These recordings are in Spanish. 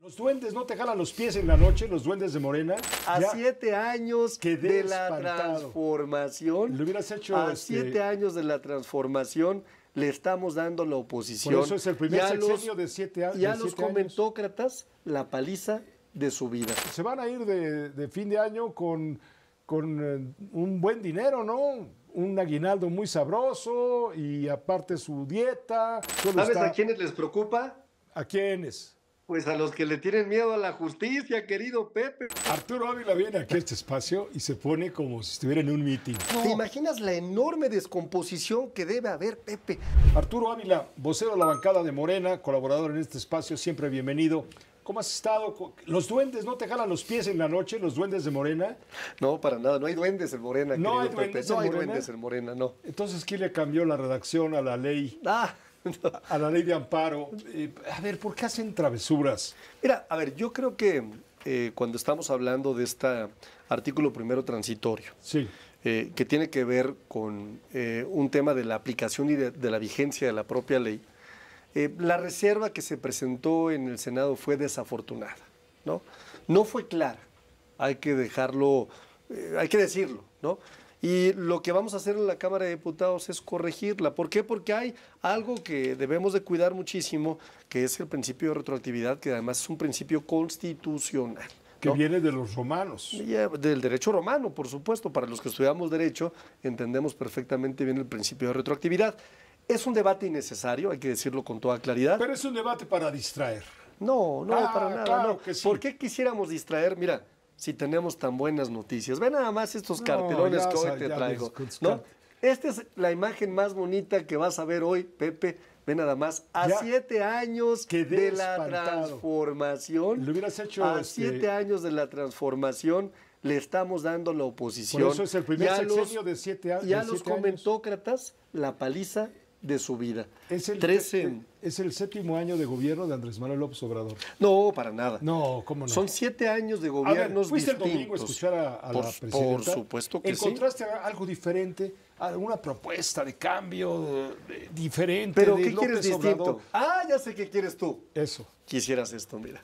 Los duendes no te jalan los pies en la noche, los duendes de Morena. A Ya 7 años quedé de la espantado. transformación. Le hubieras hecho, A 7 años de la transformación le estamos dando a la oposición. Por eso es el primer Y a sexenio de 7 años. Y a los comentócratas la paliza de su vida. Se van a ir de fin de año con un buen dinero, ¿no? Un aguinaldo muy sabroso y aparte su dieta. ¿Sabes a quiénes les preocupa? ¿A quiénes? Pues a los que le tienen miedo a la justicia, querido Pepe. Arturo Ávila viene aquí a este espacio y se pone como si estuviera en un meeting. ¿Te imaginas la enorme descomposición que debe haber, Pepe? Arturo Ávila, vocero de la bancada de Morena, colaborador en este espacio, siempre bienvenido. ¿Cómo has estado? ¿Los duendes no te jalan los pies en la noche, los duendes de Morena? No, para nada, no hay duendes en Morena. ¿No hay Pepe. duendes no en hay Morena? duendes en Morena, no. Entonces, ¿quién le cambió la redacción a la ley? No. A la ley de amparo. A ver, ¿por qué hacen travesuras? Mira, a ver, yo creo que cuando estamos hablando de este artículo primero transitorio, sí, que tiene que ver con un tema de la aplicación y de la vigencia de la propia ley, la reserva que se presentó en el Senado fue desafortunada, ¿no? No fue clara, hay que dejarlo, hay que decirlo, ¿no? Y lo que vamos a hacer en la Cámara de Diputados es corregirla. ¿Por qué? Porque hay algo que debemos de cuidar muchísimo, que es el principio de retroactividad, que además es un principio constitucional, que ¿no? viene de los romanos. Del derecho romano, por supuesto. Para los que estudiamos derecho, entendemos perfectamente bien el principio de retroactividad. Es un debate innecesario, hay que decirlo con toda claridad. Pero es un debate para distraer. No, para nada. Claro no. que sí. ¿Por qué quisiéramos distraer? Mira, si tenemos tan buenas noticias. Ve nada más estos cartelones que hoy te traigo, ¿no? Esta es la imagen más bonita que vas a ver hoy, Pepe. Ve nada más, a 7 años de la transformación. Le hubieras hecho a 7 años de la transformación le estamos dando a la oposición. Por eso es el primer sexenio de 7 años. Y a los comentócratas la paliza de su vida. Es el 7º año de gobierno de Andrés Manuel López Obrador. No, para nada. No, ¿cómo no? Son 7 años de gobiernos ¿fuiste distintos. el domingo a escuchar a la presidenta? Por supuesto que sí. ¿Encontraste algo diferente? ¿Alguna propuesta de cambio diferente? ¿Pero de qué López quieres distinto? Obrador? Ah, ya sé qué quieres tú. Eso. Quisieras esto, mira.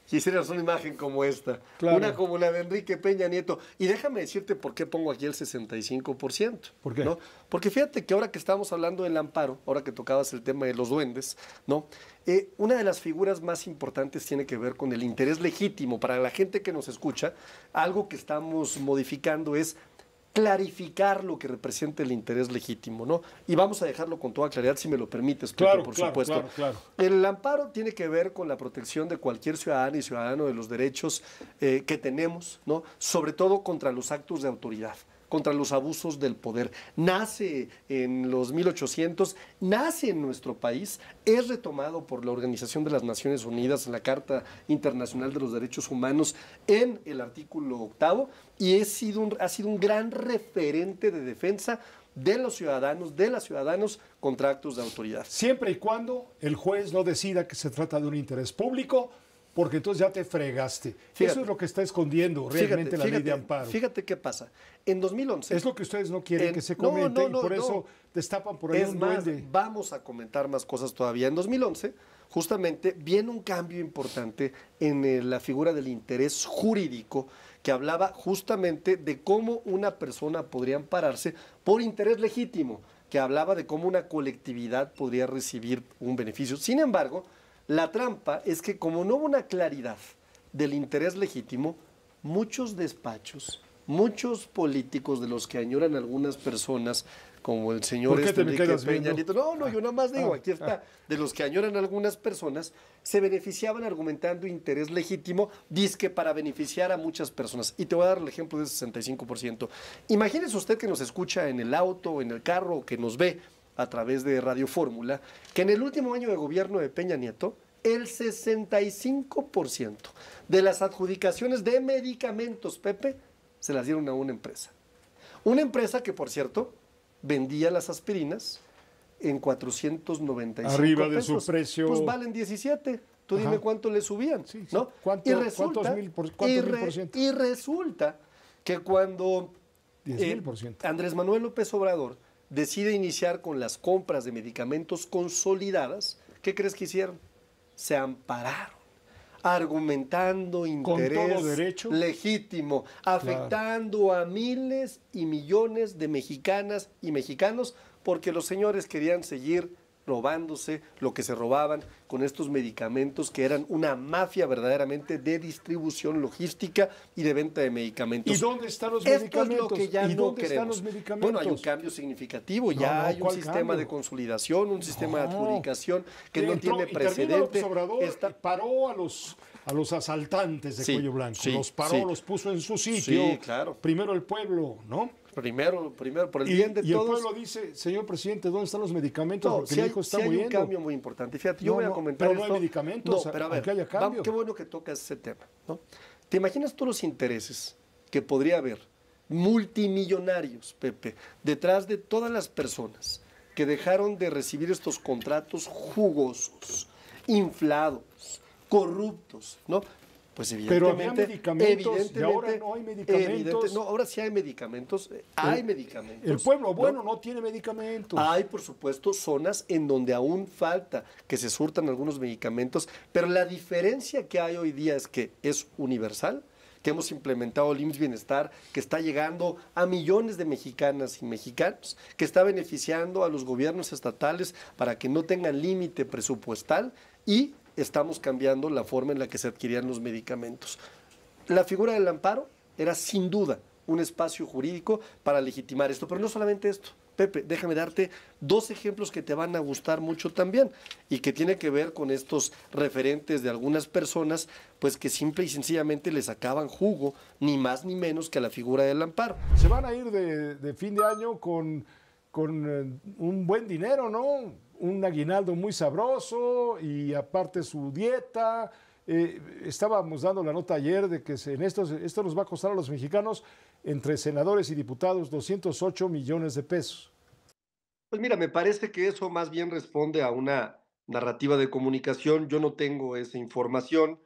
Quisieras una imagen como esta, claro. Una como la de Enrique Peña Nieto. Y déjame decirte por qué pongo aquí el 65%. ¿Por qué? ¿No? Porque fíjate que ahora que estamos hablando del amparo, ahora que tocabas el tema de los duendes, ¿no? Una de las figuras más importantes tiene que ver con el interés legítimo. Para la gente que nos escucha, algo que estamos modificando es clarificar lo que representa el interés legítimo, ¿no? Y vamos a dejarlo con toda claridad, si me lo permites, Pepe, claro, por claro, supuesto. Claro. El amparo tiene que ver con la protección de cualquier ciudadana y ciudadano de los derechos que tenemos, ¿no? Sobre todo contra los actos de autoridad, contra los abusos del poder. Nace en los 1800, nace en nuestro país, es retomado por la Organización de las Naciones Unidas en la Carta Internacional de los Derechos Humanos en el artículo 8 y ha sido un gran referente de defensa de los ciudadanos, de las ciudadanos contra actos de autoridad. Siempre y cuando el juez no decida que se trata de un interés público, porque entonces ya te fregaste. Fíjate, eso es lo que está escondiendo realmente la ley de amparo. Fíjate qué pasa. En 2011... Es lo que ustedes no quieren que se comente y por eso destapan por ahí un duende. Vamos a comentar más cosas todavía. En 2011, justamente, viene un cambio importante en la figura del interés jurídico que hablaba justamente de cómo una persona podría ampararse por interés legítimo, que hablaba de cómo una colectividad podría recibir un beneficio. Sin embargo, la trampa es que como no hubo una claridad del interés legítimo, muchos despachos, muchos políticos de los que añoran algunas personas, como el señor Enrique Peña Nieto, no, yo nada más digo, aquí está, de los que añoran algunas personas, se beneficiaban argumentando interés legítimo, dizque para beneficiar a muchas personas. Y te voy a dar el ejemplo de ese 65%. Imagínese usted que nos escucha en el auto, en el carro, o que nos ve a través de Radio Fórmula, que en el último año de gobierno de Peña Nieto, el 65% de las adjudicaciones de medicamentos, Pepe, se las dieron a una empresa. Una empresa que, por cierto, vendía las aspirinas en 495 arriba pesos. De su precio. Pues valen 17. Tú dime cuánto le subían, sí. ¿no? ¿Cuánto, y resulta, ¿cuántos mil por ciento? Y resulta que cuando 10,000%. Andrés Manuel López Obrador decide iniciar con las compras de medicamentos consolidadas, ¿qué crees que hicieron? Se ampararon. argumentando interés todo derecho, legítimo, afectando a miles y millones de mexicanas y mexicanos, porque los señores querían seguir robándose lo que se robaban con estos medicamentos que eran una mafia verdaderamente de distribución logística y de venta de medicamentos. ¿Y dónde están los Esto medicamentos? es lo que ya ¿Y no dónde están queremos. los medicamentos? Bueno, hay un cambio significativo, ya hay un sistema cambio? de consolidación, un sistema de adjudicación que no Entró, tiene intervino precedente. López Obrador y paró a los asaltantes de cuello blanco. Los paró, los puso en su sitio. Sí, claro. Primero el pueblo, ¿no? Primero, por el bien de y todos. Y el pueblo dice, señor presidente, ¿dónde están los medicamentos? No, porque mi hijo está muriendo. Hay un cambio muy importante. Fíjate, yo voy a comentar pero esto. No hay medicamentos, no, pero a ver, aunque haya cambio. Qué bueno que tocas ese tema, ¿no? ¿Te imaginas todos los intereses que podría haber multimillonarios, Pepe, detrás de todas las personas que dejaron de recibir estos contratos jugosos, inflados, corruptos, ¿no? Pues pero había medicamentos y ahora no hay medicamentos. No, ahora sí hay medicamentos, hay medicamentos. El pueblo bueno no tiene medicamentos. Hay, por supuesto, zonas en donde aún falta que se surtan algunos medicamentos, pero la diferencia que hay hoy día es que es universal, que hemos implementado el IMSS Bienestar, que está llegando a millones de mexicanas y mexicanos, que está beneficiando a los gobiernos estatales para que no tengan límite presupuestal y estamos cambiando la forma en la que se adquirían los medicamentos. La figura del amparo era sin duda un espacio jurídico para legitimar esto, pero no solamente esto. Pepe, déjame darte dos ejemplos que te van a gustar mucho también y que tiene que ver con estos referentes de algunas personas, pues que simple y sencillamente le sacaban jugo, ni más ni menos que a la figura del amparo. Se van a ir de fin de año con un buen dinero, ¿no? Un aguinaldo muy sabroso y aparte su dieta. Estábamos dando la nota ayer de que esto nos va a costar a los mexicanos, entre senadores y diputados, 208 millones de pesos. Pues mira, me parece que eso más bien responde a una narrativa de comunicación. Yo no tengo esa información,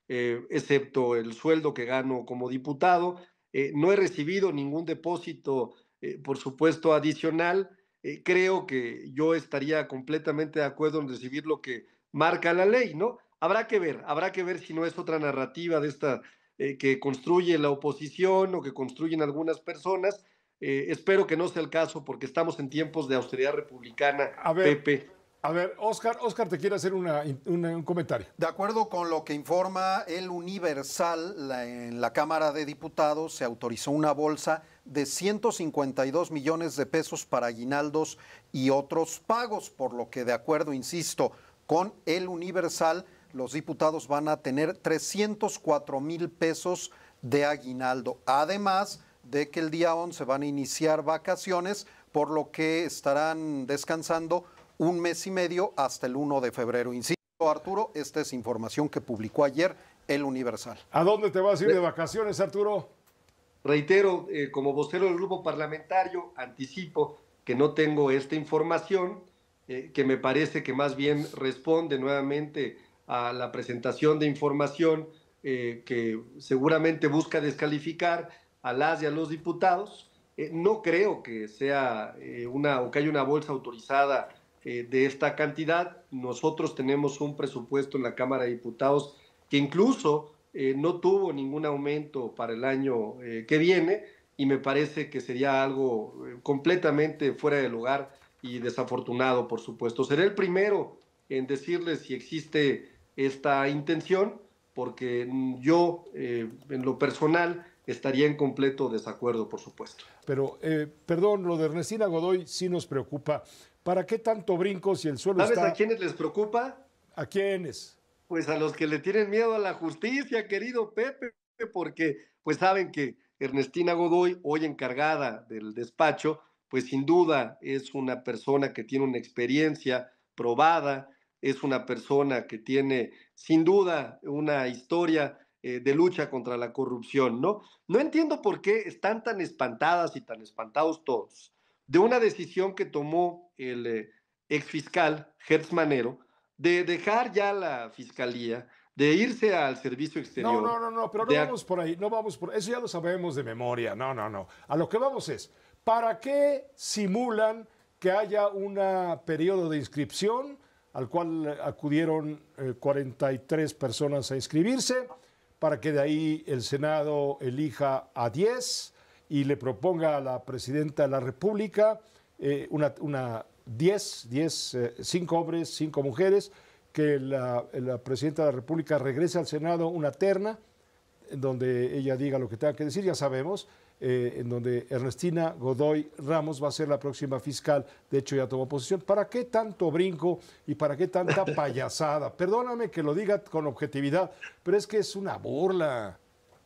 excepto el sueldo que gano como diputado. No he recibido ningún depósito, por supuesto, adicional. Creo que yo estaría completamente de acuerdo en recibir lo que marca la ley, ¿no? Habrá que ver si no es otra narrativa de esta que construye la oposición o que construyen algunas personas. Espero que no sea el caso porque estamos en tiempos de austeridad republicana, Pepe. A ver, Oscar te quiere hacer un comentario. De acuerdo con lo que informa el Universal, en la Cámara de Diputados se autorizó una bolsa de 152 millones de pesos para aguinaldos y otros pagos, por lo que de acuerdo, insisto, con el Universal, los diputados van a tener 304,000 pesos de aguinaldo. Además de que el día 11 van a iniciar vacaciones, por lo que estarán descansando un mes y medio hasta el 1 de febrero. Insisto, Arturo, esta es información que publicó ayer el Universal. ¿A dónde te vas a ir de vacaciones, Arturo? Reitero, como vocero del grupo parlamentario, anticipo que no tengo esta información, que me parece que más bien responde nuevamente a la presentación de información que seguramente busca descalificar a las y a los diputados. No creo que sea o que haya una bolsa autorizada de esta cantidad. Nosotros tenemos un presupuesto en la Cámara de Diputados que incluso no tuvo ningún aumento para el año que viene y me parece que sería algo completamente fuera de lugar y desafortunado, por supuesto. Seré el primero en decirles si existe esta intención, porque yo, en lo personal, estaría en completo desacuerdo, por supuesto. Pero, perdón, lo de Ernestina Godoy sí nos preocupa. ¿Para qué tanto brinco si el suelo está...? ¿Sabes a quiénes les preocupa? ¿A quiénes? Pues a los que le tienen miedo a la justicia, querido Pepe, porque pues saben que Ernestina Godoy, hoy encargada del despacho, pues sin duda es una persona que tiene una experiencia probada, es una persona que tiene sin duda una historia de lucha contra la corrupción, ¿no? No entiendo por qué están tan espantadas y tan espantados todos de una decisión que tomó el exfiscal Gertz Manero de dejar ya la fiscalía, de irse al servicio exterior. No, pero no vamos por ahí, eso ya lo sabemos de memoria, no. A lo que vamos es, ¿para qué simulan que haya un periodo de inscripción al cual acudieron 43 personas a inscribirse, para que de ahí el Senado elija a 10 y le proponga a la Presidenta de la República 5 hombres, 5 mujeres, que la Presidenta de la República regrese al Senado una terna, en donde ella diga lo que tenga que decir, ya sabemos, en donde Ernestina Godoy Ramos va a ser la próxima fiscal. De hecho, ya tomó posición. ¿Para qué tanto brinco y para qué tanta payasada? Perdóname que lo diga con objetividad, pero es que es una burla.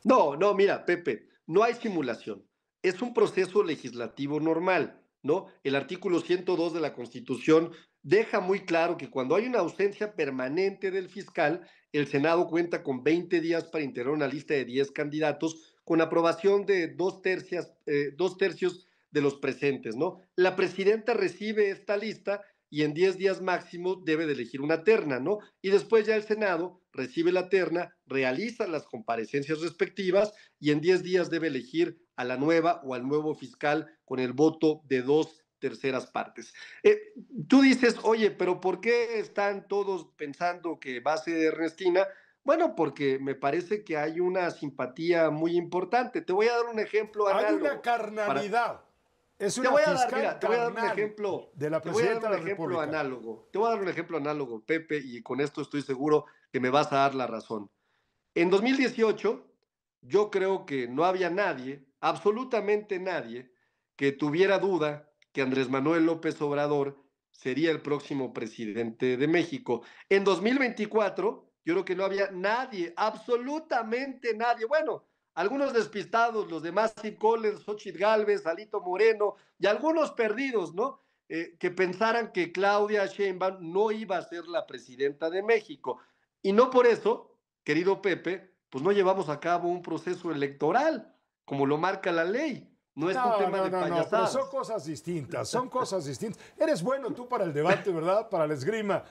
No, mira, Pepe, no hay simulación. Es un proceso legislativo normal, ¿no? El artículo 102 de la Constitución deja muy claro que cuando hay una ausencia permanente del fiscal, el Senado cuenta con 20 días para integrar una lista de 10 candidatos con aprobación de 2/3 de los presentes, ¿no? La presidenta recibe esta lista y en 10 días máximo debe de elegir una terna, ¿no? Y después ya el Senado recibe la terna, realiza las comparecencias respectivas y en 10 días debe elegir a la nueva o al nuevo fiscal con el voto de 2/3 partes. Tú dices, oye, pero ¿por qué están todos pensando que va a ser Ernestina? Bueno, porque me parece que hay una simpatía muy importante. Te voy a dar un ejemplo análogo. Hay una carnalidad. Es una te voy a dar un ejemplo de la Presidenta de la República. Análogo. Te voy a dar un ejemplo análogo, Pepe, y con esto estoy seguro que me vas a dar la razón. En 2018, yo creo que no había nadie, absolutamente nadie, que tuviera duda que Andrés Manuel López Obrador sería el próximo presidente de México. En 2024, yo creo que no había nadie, absolutamente nadie. Bueno, algunos despistados, los demás Kohler, Xochitl Gálvez, Alito Moreno y algunos perdidos, ¿no? Que pensaran que Claudia Sheinbaum no iba a ser la presidenta de México. Y no por eso, querido Pepe, pues no llevamos a cabo un proceso electoral, como lo marca la ley. No es un tema de payasadas. Pero son cosas distintas, Eres bueno tú para el debate, ¿verdad? Para la esgrima.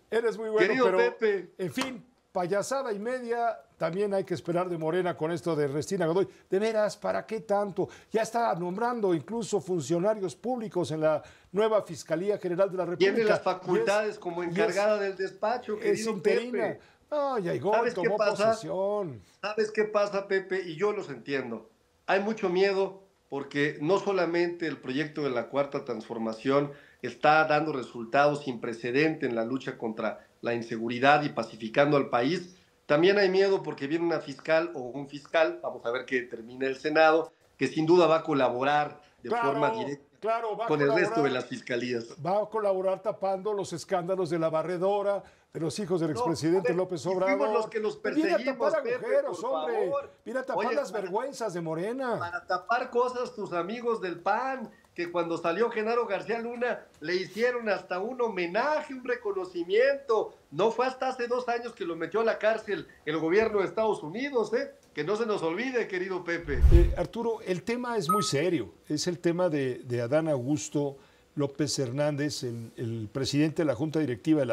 Eres muy bueno, querido pero, Pepe, en fin, payasada y media también hay que esperar de Morena con esto de Ernestina Godoy. De veras, ¿para qué tanto? Ya está nombrando incluso funcionarios públicos en la nueva Fiscalía General de la República. Tiene las facultades como encargada del despacho, querido Pepe. No, ya llegó, tomó posesión. ¿Sabes qué pasa, Pepe? Y yo los entiendo. Hay mucho miedo porque no solamente el proyecto de la Cuarta Transformación está dando resultados sin precedente en la lucha contra la inseguridad y pacificando al país, también hay miedo porque viene una fiscal o un fiscal, vamos a ver qué termina el Senado, que sin duda va a colaborar de forma directa con el resto de las fiscalías. Va a colaborar tapando los escándalos de la barredora, de los hijos del expresidente López Obrador. Fuimos los que los perseguimos, Viene a tapar Pepe, agujeros, hombre. Favor. Viene a tapar las vergüenzas de Morena. Para tapar cosas, tus amigos del PAN, que cuando salió Genaro García Luna le hicieron hasta un homenaje, un reconocimiento. No fue hasta hace 2 años que lo metió a la cárcel el gobierno de Estados Unidos, que no se nos olvide, querido Pepe. Arturo, el tema es muy serio. Es el tema de Adán Augusto López Hernández, el presidente de la Junta Directiva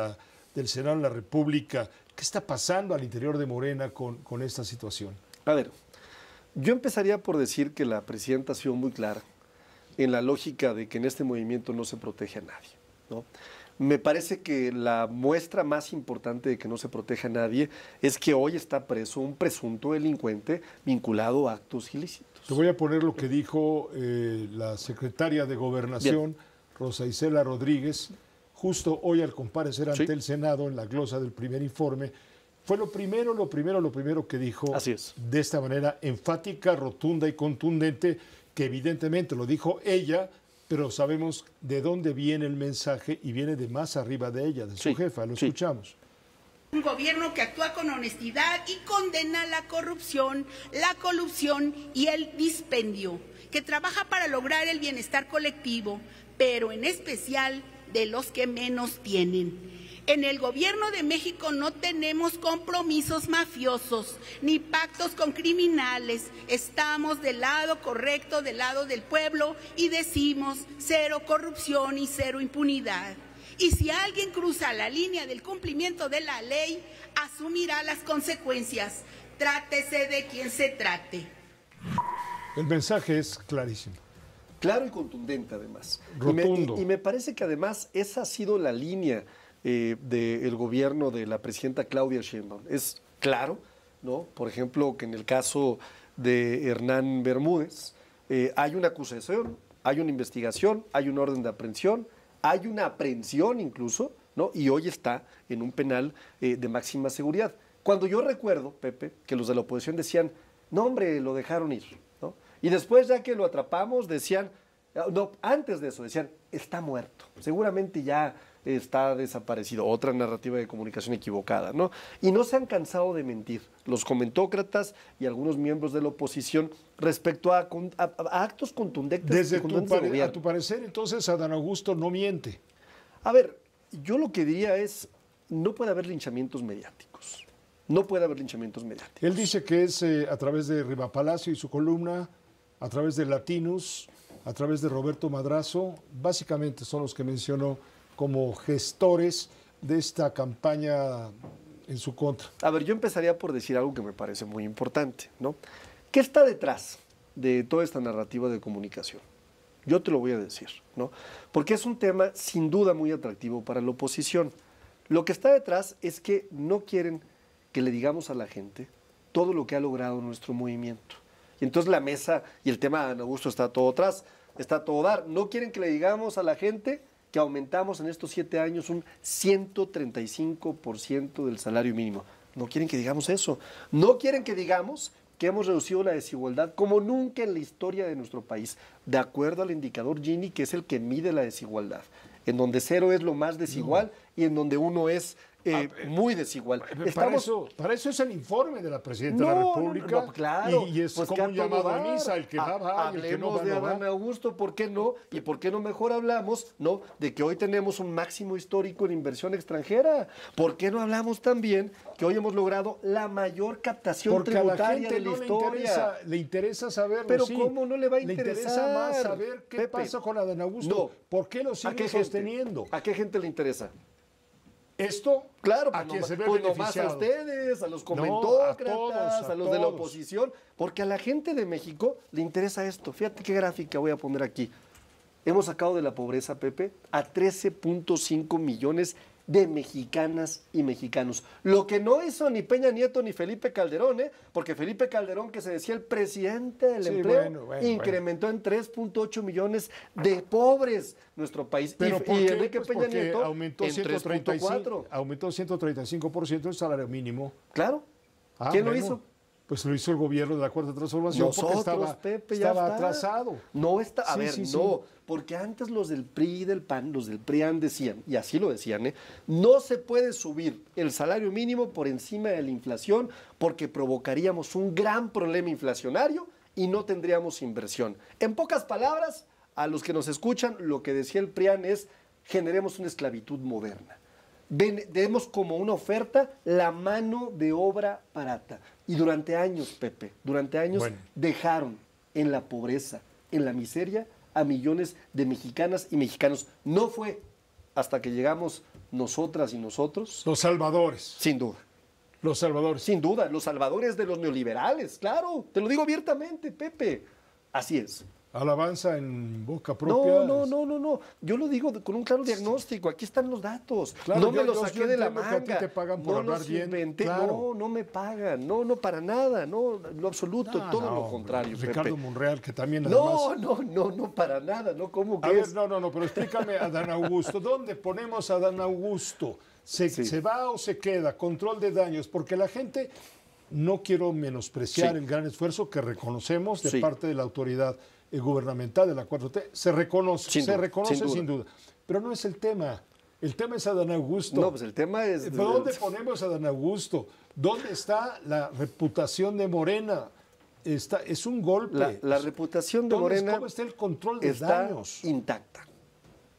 del Senado de la República. ¿Qué está pasando al interior de Morena con esta situación? A ver, yo empezaría por decir que la presidenta ha sido muy clara en la lógica de que en este movimiento no se protege a nadie, ¿no? Me parece que la muestra más importante de que no se protege a nadie es que hoy está preso un presunto delincuente vinculado a actos ilícitos. Te voy a poner lo que dijo la secretaria de Gobernación, Rosa Isela Rodríguez, justo hoy al comparecer ante el Senado en la glosa del primer informe. Fue lo primero que dijo. Así es. De esta manera enfática, rotunda y contundente, que evidentemente lo dijo ella, pero sabemos de dónde viene el mensaje y viene de más arriba de ella, de su jefa. Lo escuchamos. Un gobierno que actúa con honestidad y condena la corrupción y el dispendio, que trabaja para lograr el bienestar colectivo, pero en especial de los que menos tienen. En el gobierno de México no tenemos compromisos mafiosos ni pactos con criminales. Estamos del lado correcto, del lado del pueblo, y decimos 0 corrupción y 0 impunidad. Y si alguien cruza la línea del cumplimiento de la ley, asumirá las consecuencias. Trátese de quien se trate. El mensaje es clarísimo. Claro y contundente, además. Rotundo. Y me parece que además esa ha sido la línea del gobierno de la presidenta Claudia Sheinbaum. Es claro, ¿no? Por ejemplo, que en el caso de Hernán Bermúdez hay una acusación, hay una investigación, hay un orden de aprehensión, hay una aprehensión incluso, ¿no? Y hoy está en un penal de máxima seguridad. Cuando yo recuerdo, Pepe, que los de la oposición decían, no hombre, lo dejaron ir, ¿no? Y después ya que lo atrapamos decían, no, antes de eso decían, está muerto, seguramente ya está desaparecido. Otra narrativa de comunicación equivocada, ¿no? Y no se han cansado de mentir los comentócratas y algunos miembros de la oposición respecto a actos contundentes. Desde a tu parecer, entonces, Adán Augusto no miente. A ver, yo lo que diría es, no puede haber linchamientos mediáticos. No puede haber linchamientos mediáticos. Él dice que es a través de Riva Palacio y su columna, a través de Latinus, a través de Roberto Madrazo, básicamente son los que mencionó como gestores de esta campaña en su contra. A ver, yo empezaría por decir algo que me parece muy importante, ¿no? ¿Qué está detrás de toda esta narrativa de comunicación? Yo te lo voy a decir, ¿no? Porque es un tema sin duda muy atractivo para la oposición. Lo que está detrás es que no quieren que le digamos a la gente todo lo que ha logrado nuestro movimiento. Y entonces la mesa y el tema de Adán Augusto está todo atrás, está a todo dar. No quieren que le digamos a la gente que aumentamos en estos 7 años un 135% del salario mínimo. No quieren que digamos eso. No quieren que digamos que hemos reducido la desigualdad como nunca en la historia de nuestro país, de acuerdo al indicador Gini, que es el que mide la desigualdad, en donde 0 es lo más desigual y en donde 1 es muy desigual. Para eso es el informe de la Presidenta de la República. Claro, y es pues como un llamado a misa, el que va y el que no va, de Adán Augusto, ¿por qué no? ¿Y por qué no mejor hablamos, no, de que hoy tenemos un máximo histórico en inversión extranjera? ¿Por qué no hablamos también que hoy hemos logrado la mayor captación tributaria de la historia? Le interesa saberlo. Pero sí. ¿cómo no le va a interesar? Le interesa más saber qué pasa con Adán Augusto. No. ¿Por qué lo sigue sosteniendo? ¿A qué gente le interesa? Esto, claro, a quien se ve pues beneficiado. Nomás a ustedes, a los comentócratas, a los de la todos. oposición, porque a la gente de México le interesa esto. Fíjate qué gráfica voy a poner aquí. Hemos sacado de la pobreza, Pepe, a 13.5 millones de mexicanas y mexicanos. Lo que no hizo ni Peña Nieto ni Felipe Calderón, porque Felipe Calderón, que se decía el presidente del empleo, incrementó en 3.8 millones de pobres nuestro país. ¿Pero y Enrique Peña Nieto aumentó en 3.4. Aumentó 135% el salario mínimo. Claro. ¿Quién lo hizo? Pues lo hizo el gobierno de la Cuarta Transformación. Nosotros, porque Pepe, estaba atrasado. No está, porque antes los del PRI y del PAN, los del PRIAN decían, y así lo decían, no se puede subir el salario mínimo por encima de la inflación porque provocaríamos un gran problema inflacionario y no tendríamos inversión. En pocas palabras, a los que nos escuchan, lo que decía el PRIAN es, generemos una esclavitud moderna. Demos como una oferta la mano de obra barata. Y durante años, Pepe, dejaron en la pobreza, en la miseria, a millones de mexicanas y mexicanos. No fue hasta que llegamos nosotras y nosotros. Los salvadores. Sin duda. Los salvadores. Sin duda, los salvadores de los neoliberales, claro. Te lo digo abiertamente, Pepe. Así es. Alabanza en boca propia. No. Yo lo digo con un claro diagnóstico. Aquí están los datos. Claro, no me los saqué de la que a ti manga. te pagan por hablar los bien. Inventé. Claro. No me pagan. No, para nada. No, lo absoluto. Todo lo contrario, Ricardo Pepe. Monreal, que también además... No, para nada. No, ¿cómo que A ver, es? no, pero explícame a Adán Augusto. ¿Dónde ponemos a Adán Augusto? ¿Se va o se queda? Control de daños. Porque la gente, no quiero menospreciar el gran esfuerzo que reconocemos de parte de la autoridad gubernamental de la 4T, se reconoce sin duda. Pero no es el tema. El tema es Adán Augusto. No, pues el tema es... ¿Dónde ponemos a Adán Augusto? ¿Dónde está la reputación de Morena? Es un golpe. La reputación de Morena... ¿Cómo está el control de daños? Intacta.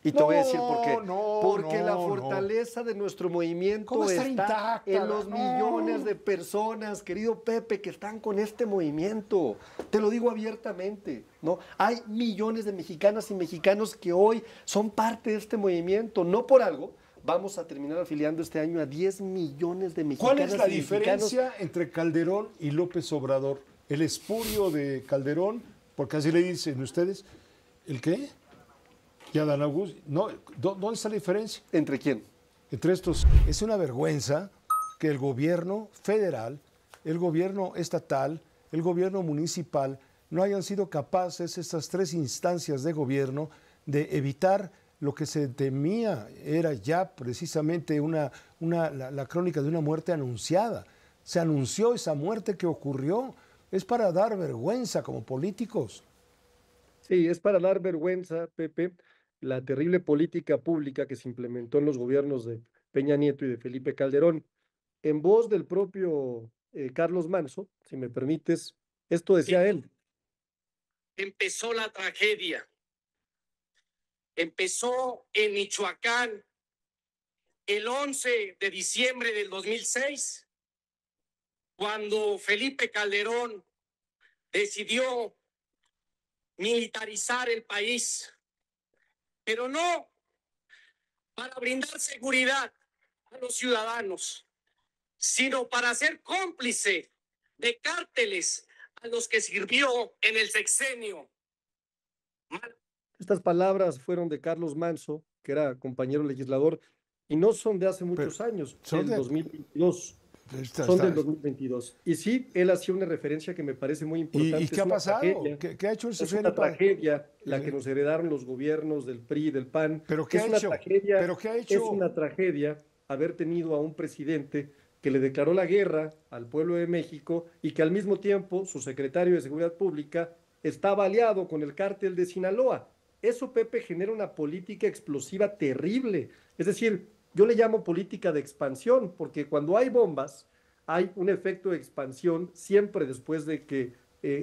Y te voy a decir por qué. Porque la fortaleza de nuestro movimiento está intacta, en los millones de personas, querido Pepe, que están con este movimiento. Te lo digo abiertamente, ¿no? Hay millones de mexicanas y mexicanos que hoy son parte de este movimiento. No por algo vamos a terminar afiliando este año a 10 millones de mexicanas. ¿Cuál es la diferencia entre Calderón y López Obrador? El espurio de Calderón, porque así le dicen ustedes, ¿el qué? Y Adán Augusto, no, ¿dónde está la diferencia? ¿Entre quién? Entre estos, es una vergüenza que el gobierno federal, el gobierno estatal, el gobierno municipal no hayan sido capaces, estas tres instancias de gobierno, de evitar lo que se temía, era ya precisamente la crónica de una muerte anunciada. Se anunció esa muerte que ocurrió. Es para dar vergüenza como políticos. Sí, es para dar vergüenza, Pepe, la terrible política pública que se implementó en los gobiernos de Peña Nieto y de Felipe Calderón. En voz del propio Carlos Manso, si me permites, esto decía él. Empezó la tragedia. Empezó en Michoacán el 11 de diciembre del 2006, cuando Felipe Calderón decidió militarizar el país, pero no para brindar seguridad a los ciudadanos, sino para ser cómplice de cárteles a los que sirvió en el sexenio. Estas palabras fueron de Carlos Manso, que era compañero legislador, y no son de hace muchos años, son del 2022. Son del 2022. Y sí, él hacía una referencia que me parece muy importante. ¿Y qué ha pasado? ¿Qué ha hecho el sexenio? Es una tragedia la que nos heredaron los gobiernos del PRI y del PAN. ¿Pero qué ha hecho? ¿Pero qué ha hecho? Es una tragedia haber tenido a un presidente que le declaró la guerra al pueblo de México y que al mismo tiempo su secretario de Seguridad Pública estaba aliado con el cártel de Sinaloa. Eso, Pepe, genera una política explosiva terrible. Es decir, yo le llamo política de expansión, porque cuando hay bombas, hay un efecto de expansión siempre después de que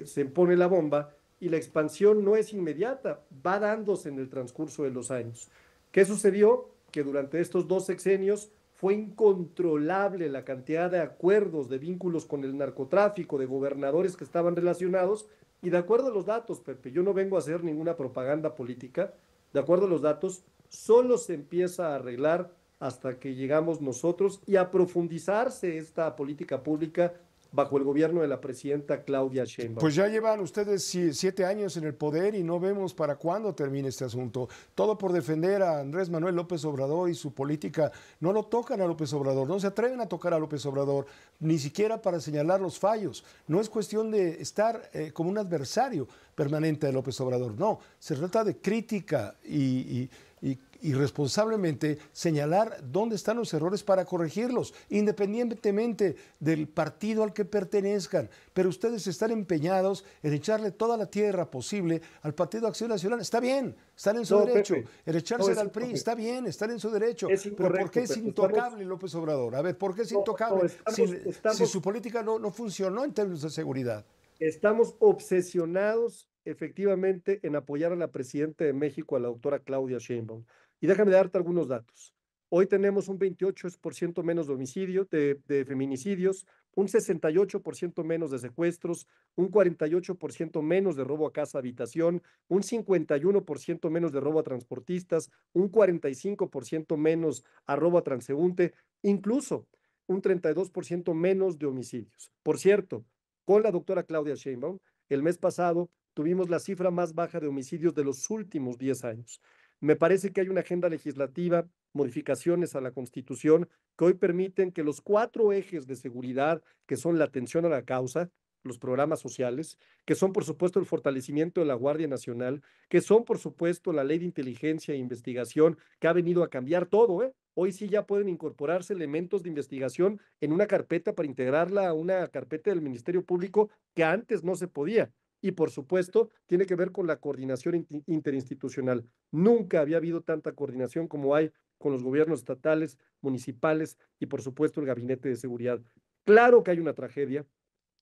se pone la bomba, y la expansión no es inmediata, va dándose en el transcurso de los años. ¿Qué sucedió? Que durante estos 2 sexenios fue incontrolable la cantidad de acuerdos, de vínculos con el narcotráfico, de gobernadores que estaban relacionados, y de acuerdo a los datos, Pepe, yo no vengo a hacer ninguna propaganda política, de acuerdo a los datos, solo se empieza a arreglar hasta que llegamos nosotros y a profundizarse esta política pública bajo el gobierno de la presidenta Claudia Sheinbaum. Pues ya llevan ustedes 7 años en el poder y no vemos para cuándo termine este asunto. Todo por defender a Andrés Manuel López Obrador y su política. No lo tocan a López Obrador, no se atreven a tocar a López Obrador, ni siquiera para señalar los fallos. No es cuestión de estar como un adversario permanente de López Obrador, no. Se trata de crítica y responsablemente señalar dónde están los errores para corregirlos, independientemente del partido al que pertenezcan. Pero ustedes están empeñados en echarle toda la tierra posible al Partido Acción Nacional. Está bien, están en su derecho. Pepe, el echársela al PRI, está bien, están en su derecho. Pero ¿por qué es intocable López Obrador? A ver, ¿por qué es intocable si su política no funcionó en términos de seguridad? Estamos obsesionados efectivamente en apoyar a la presidenta de México, a la doctora Claudia Sheinbaum. Y déjame darte algunos datos. Hoy tenemos un 28% menos de homicidios, de feminicidios, un 68% menos de secuestros, un 48% menos de robo a casa habitación, un 51% menos de robo a transportistas, un 45% menos a robo a transeúnte, incluso un 32% menos de homicidios. Por cierto, con la doctora Claudia Sheinbaum, el mes pasado tuvimos la cifra más baja de homicidios de los últimos 10 años. Me parece que hay una agenda legislativa, modificaciones a la Constitución, que hoy permiten que los 4 ejes de seguridad, que son la atención a la causa, los programas sociales, que son por supuesto el fortalecimiento de la Guardia Nacional, que son por supuesto la Ley de Inteligencia e Investigación, que ha venido a cambiar todo, ¿eh? Hoy sí ya pueden incorporarse elementos de investigación en una carpeta para integrarla a una carpeta del Ministerio Público que antes no se podía. Y por supuesto, tiene que ver con la coordinación interinstitucional. Nunca había habido tanta coordinación como hay con los gobiernos estatales, municipales y por supuesto el Gabinete de Seguridad. Claro que hay una tragedia,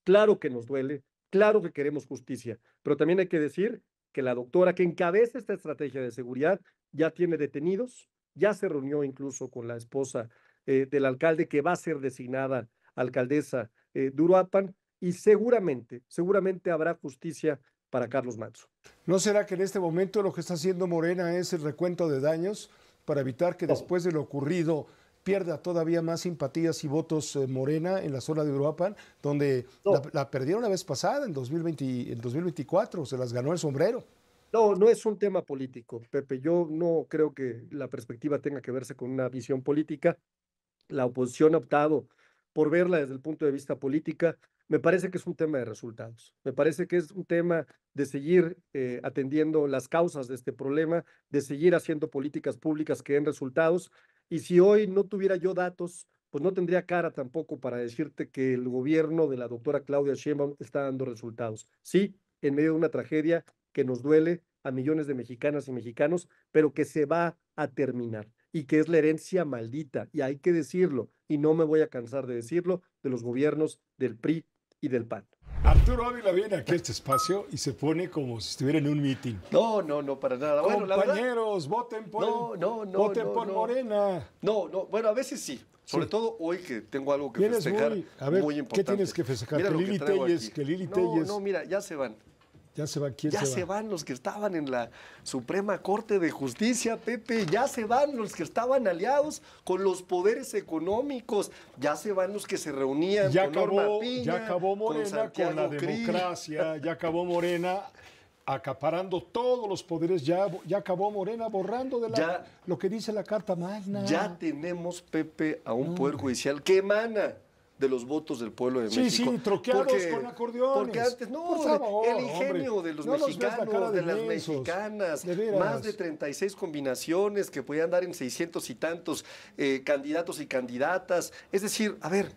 claro que nos duele, claro que queremos justicia, pero también hay que decir que la doctora que encabeza esta estrategia de seguridad ya tiene detenidos, ya se reunió incluso con la esposa del alcalde que va a ser designada alcaldesa de Uruapan, y seguramente habrá justicia para Carlos Manso. ¿No será que en este momento lo que está haciendo Morena es el recuento de daños para evitar que después de lo ocurrido pierda todavía más simpatías y votos Morena en la zona de Uruapan, donde la perdieron la vez pasada, en 2024, se las ganó el sombrero? No, no es un tema político, Pepe. Yo no creo que la perspectiva tenga que verse con una visión política. La oposición ha optado por verla desde el punto de vista política. Me parece que es un tema de resultados. Me parece que es un tema de seguir atendiendo las causas de este problema, de seguir haciendo políticas públicas que den resultados. Y si hoy no tuviera yo datos, pues no tendría cara tampoco para decirte que el gobierno de la doctora Claudia Sheinbaum está dando resultados. Sí, en medio de una tragedia que nos duele a millones de mexicanas y mexicanos, pero que se va a terminar y que es la herencia maldita, y hay que decirlo, y no me voy a cansar de decirlo, de los gobiernos del PRI y del PAN. Arturo Ávila viene aquí a este espacio y se pone como si estuviera en un meeting. No, no, no, para nada. Bueno, compañeros, voten por, voten por Morena. No, no, bueno, a veces sí. Sobre todo hoy que tengo algo que festejar muy importante. ¿Qué tienes que festejar? Mira Que Lili Telles. No, mira, ya se van. Ya se van, ¿quién ya se van los que estaban en la Suprema Corte de Justicia, Pepe. Ya se van los que estaban aliados con los poderes económicos. Ya se van los que se reunían con Norma Piña. Ya acabó Morena con la democracia. Ya acabó Morena acaparando todos los poderes. Ya acabó Morena borrando de lo que dice la Carta Magna. Ya tenemos, Pepe, a un poder judicial que emana de los votos del pueblo de México. Sí, troqueados con acordeones. Porque antes, no, por favor, el ingenio de los mexicanos, de las mexicanas, más de 36 combinaciones que podían dar en 600 y tantos candidatos y candidatas. Es decir, a ver,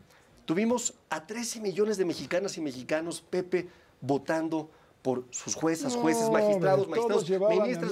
tuvimos a 13 millones de mexicanas y mexicanos, Pepe, votando por sus juezas, jueces, magistrados,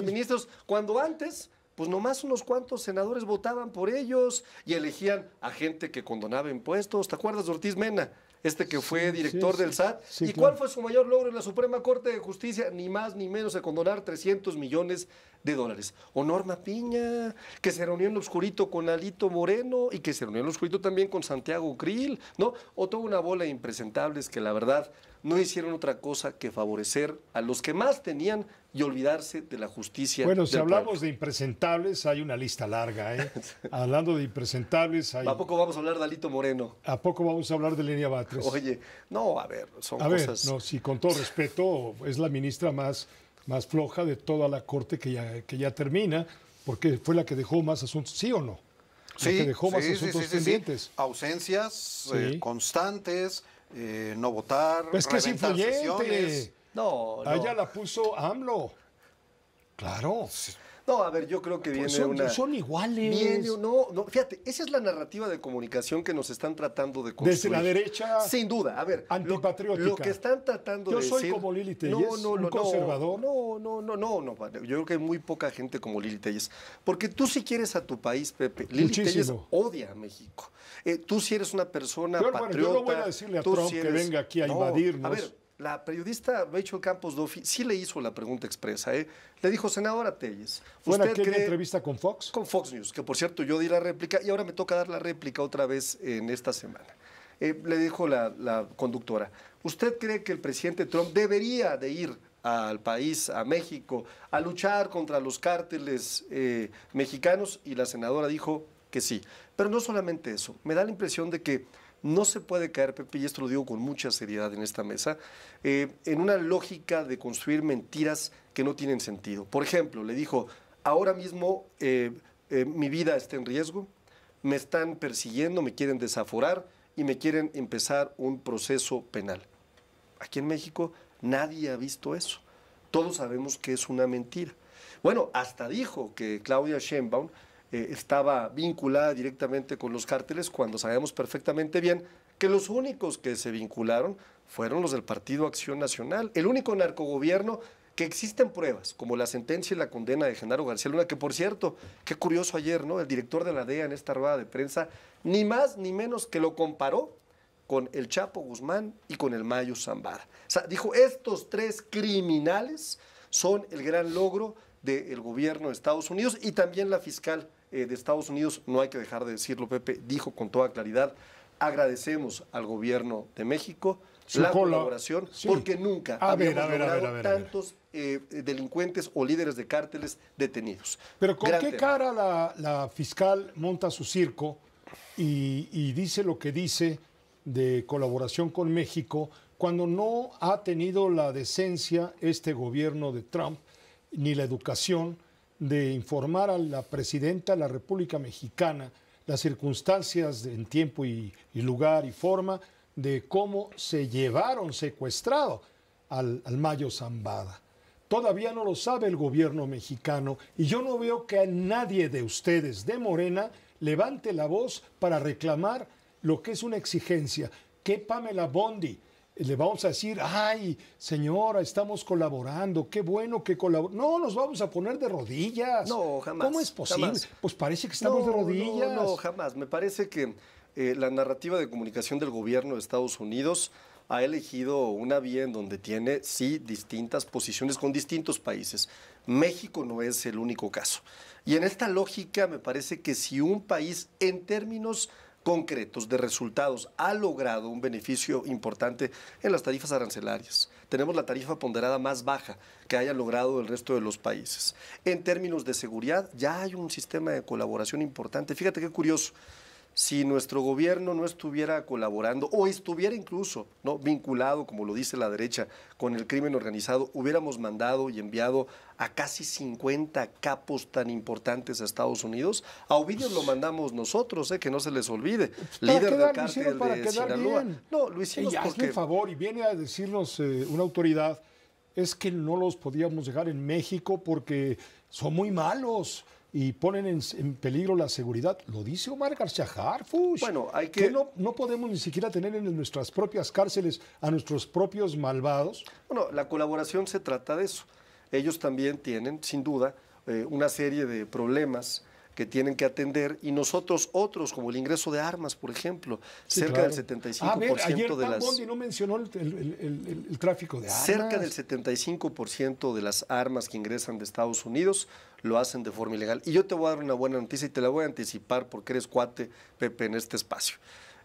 ministros, cuando antes pues nomás unos cuantos senadores votaban por ellos y elegían a gente que condonaba impuestos. ¿Te acuerdas de Ortiz Mena? Que fue director del SAT. ¿Y cuál fue su mayor logro en la Suprema Corte de Justicia? Ni más ni menos de condonar 300 millones de dólares. O Norma Piña, que se reunió en lo oscurito con Alito Moreno y que se reunió en lo oscurito también con Santiago Krill, ¿no? O toda una bola de impresentables que la verdad no hicieron otra cosa que favorecer a los que más tenían y olvidarse de la justicia. Bueno, si hablamos de impresentables, hay una lista larga, ¿eh? Hablando de impresentables, hay... ¿A poco vamos a hablar de Alito Moreno? ¿A poco vamos a hablar de Lenia Batres? Oye, no, a ver, son cosas... no, sí, con todo respeto, es la ministra más floja de toda la corte que ya termina, porque fue la que dejó más asuntos, ¿sí o no? Sí, que dejó más asuntos pendientes. Sí. Ausencias constantes, no votar, pues que es influyente. No. Allá la puso AMLO. Claro. No, a ver, yo creo que viene son iguales. No, fíjate, esa es la narrativa de comunicación que nos están tratando de construir. Desde la derecha. Sin duda, a ver. Antipatriótica. Lo que están tratando de decir... Yo soy como Lili Telles, un conservador. No. Yo creo que hay muy poca gente como Lili Telles. Porque tú si quieres a tu país, Pepe, Lili Telles odia a México. Tú si eres una persona patriota... Bueno, yo no voy a decirle a Trump que venga aquí a invadirnos. A ver, la periodista Rachel Campos Duffy sí le hizo la pregunta expresa. Le dijo, senadora Telles, ¿fue en aquella entrevista con Fox? Con Fox News, que por cierto yo di la réplica y ahora me toca dar la réplica otra vez en esta semana. Le dijo la conductora, ¿usted cree que el presidente Trump debería de ir al país, a México, a luchar contra los cárteles mexicanos? Y la senadora dijo que sí. Pero no solamente eso, me da la impresión de que no se puede caer, Pepe, y esto lo digo con mucha seriedad en esta mesa, en una lógica de construir mentiras que no tienen sentido. Por ejemplo, le dijo, ahora mismo mi vida está en riesgo, me están persiguiendo, me quieren desaforar y me quieren empezar un proceso penal. Aquí en México nadie ha visto eso. Todos sabemos que es una mentira. Bueno, hasta dijo que Claudia Sheinbaum estaba vinculada directamente con los cárteles cuando sabemos perfectamente bien que los únicos que se vincularon fueron los del Partido Acción Nacional. El único narcogobierno que existen pruebas, como la sentencia y la condena de Genaro García Luna, que por cierto, qué curioso ayer, ¿no? El director de la DEA en esta rueda de prensa, ni más ni menos que lo comparó con el Chapo Guzmán y con el Mayo Zambada. O sea, dijo, estos tres criminales son el gran logro del gobierno de Estados Unidos, y también la fiscal de Estados Unidos, no hay que dejar de decirlo, Pepe, dijo con toda claridad, agradecemos al gobierno de México la colaboración, porque nunca habíamos logrado tantos delincuentes o líderes de cárteles detenidos. Pero ¿con qué cara la fiscal monta su circo y dice lo que dice de colaboración con México cuando no ha tenido la decencia este gobierno de Trump ni la educación de informar a la presidenta de la República Mexicana las circunstancias en tiempo y lugar y forma de cómo se llevaron secuestrado al Mayo Zambada. Todavía no lo sabe el gobierno mexicano y yo no veo que a nadie de ustedes de Morena levante la voz para reclamar lo que es una exigencia. ¿Qué Pamela Bondi? Le vamos a decir, ay, señora, estamos colaborando, qué bueno que colaboramos. No, nos vamos a poner de rodillas. No, jamás. ¿Cómo es posible? Jamás. Pues parece que estamos de rodillas. No, jamás. Me parece que la narrativa de comunicación del gobierno de Estados Unidos ha elegido una vía en donde tiene, sí, distintas posiciones con distintos países. México no es el único caso. Y en esta lógica me parece que si un país en términos concretos de resultados ha logrado un beneficio importante en las tarifas arancelarias. Tenemos la tarifa ponderada más baja que haya logrado el resto de los países. En términos de seguridad ya hay un sistema de colaboración importante. Fíjate qué curioso. Si nuestro gobierno no estuviera colaborando o estuviera incluso vinculado, como lo dice la derecha, con el crimen organizado, hubiéramos mandado y enviado a casi 50 capos tan importantes a Estados Unidos. A Ovidio lo mandamos nosotros, que no se les olvide. Líder del cártel de Sinaloa. No, lo hicimos porque... Hazme el favor y viene a decirnos una autoridad, es que no los podíamos dejar en México porque son muy malos y ponen en peligro la seguridad. Lo dice Omar García Harfuch. Bueno, hay que... no podemos ni siquiera tener en nuestras propias cárceles a nuestros propios malvados. Bueno, la colaboración se trata de eso. Ellos también tienen, sin duda, una serie de problemas que tienen que atender y nosotros otros, como el ingreso de armas, por ejemplo, sí, cerca claro. del 75% ayer de las... Bondi no mencionó el tráfico de armas. Cerca del 75% de las armas que ingresan de Estados Unidos lo hacen de forma ilegal. Y yo te voy a dar una buena noticia y te la voy a anticipar porque eres cuate, Pepe, en este espacio.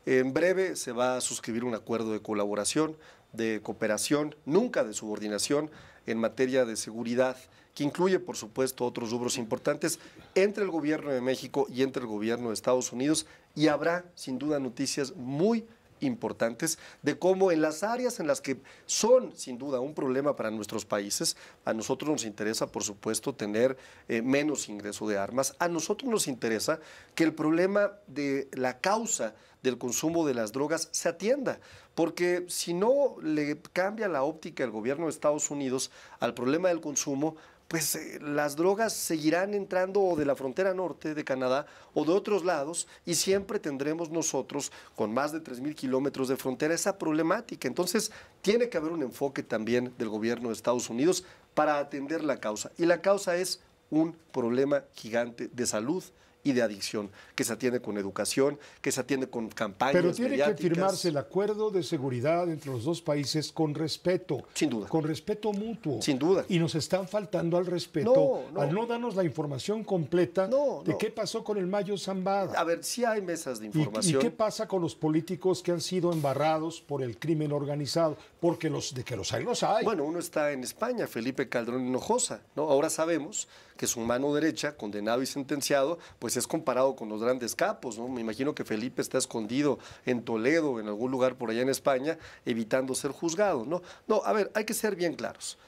En breve se va a suscribir un acuerdo de colaboración, de cooperación, nunca de subordinación, en materia de seguridad, que incluye, por supuesto, otros rubros importantes entre el gobierno de México y entre el gobierno de Estados Unidos, y habrá, sin duda, noticias muy importantes de cómo en las áreas en las que son, sin duda, un problema para nuestros países, a nosotros nos interesa, por supuesto, tener menos ingreso de armas, a nosotros nos interesa que el problema de la causa del consumo de las drogas se atienda, porque si no le cambia la óptica el gobierno de Estados Unidos al problema del consumo, pues las drogas seguirán entrando o de la frontera norte de Canadá o de otros lados y siempre tendremos nosotros, con más de 3,000 kilómetros de frontera, esa problemática. Entonces, tiene que haber un enfoque también del gobierno de Estados Unidos para atender la causa. Y la causa es un problema gigante de salud y de adicción, que se atiende con educación, que se atiende con campañas Pero tiene mediáticas. que firmarse el acuerdo de seguridad entre los dos países con respeto. Sin duda. Con respeto mutuo. Sin duda. Y nos están faltando al respeto No. al no darnos la información completa de qué pasó con el Mayo Zambada. A ver, sí hay mesas de información. ¿Y qué pasa con los políticos que han sido embarrados por el crimen organizado? Porque de que los hay. Bueno, uno está en España, Felipe Calderón Hinojosa, ¿no? Ahora sabemos que su mano derecha, condenado y sentenciado, pues es comparado con los grandes capos, ¿no? Me imagino que Felipe está escondido en Toledo, en algún lugar por allá en España, evitando ser juzgado, ¿no? No, a ver, hay que ser bien claros.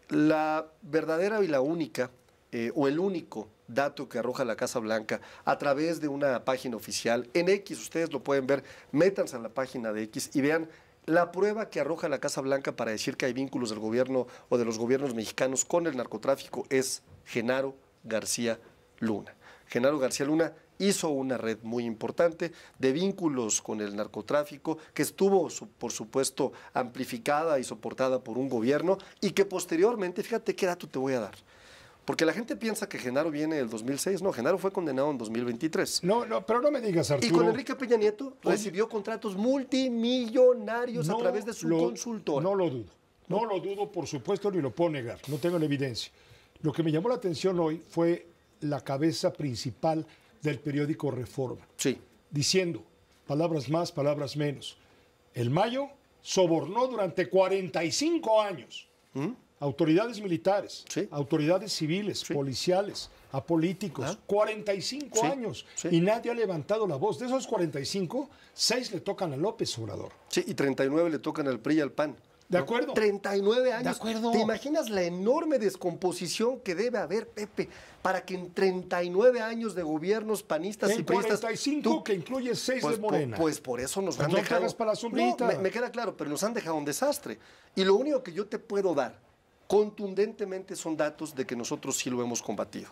La verdadera y la única, o el único dato que arroja la Casa Blanca a través de una página oficial, en X, ustedes lo pueden ver, métanse a la página de X y vean la prueba que arroja la Casa Blanca para decir que hay vínculos del gobierno o de los gobiernos mexicanos con el narcotráfico es Genaro García Luna. Genaro García Luna hizo una red muy importante de vínculos con el narcotráfico que estuvo, por supuesto, amplificada y soportada por un gobierno y que posteriormente, fíjate qué dato te voy a dar, porque la gente piensa que Genaro viene del 2006. No, Genaro fue condenado en 2023. No, pero no me digas, Arturo. Y con Enrique Peña Nieto recibió contratos multimillonarios a través de su consultora. No lo dudo. No lo dudo, por supuesto, ni lo puedo negar. No tengo la evidencia. Lo que me llamó la atención hoy fue la cabeza principal del periódico Reforma. Sí. Diciendo, palabras más, palabras menos. El Mayo sobornó durante 45 años. Autoridades militares, sí, autoridades civiles, sí, policiales, a políticos, 45 sí, años, sí, y nadie ha levantado la voz. De esos 45, 6 le tocan a López Obrador. Sí, y 39 le tocan al PRI y al PAN. De acuerdo. 39 años. De acuerdo. ¿Te imaginas la enorme descomposición que debe haber, Pepe, para que en 39 años de gobiernos panistas y En priistas... 45, que incluye 6 Pues, de Morena. pues por eso nos han No te dejado... hagas para la sombrita. No, me queda claro, pero nos han dejado un desastre. Y lo único que yo te puedo dar contundentemente son datos de que nosotros sí lo hemos combatido.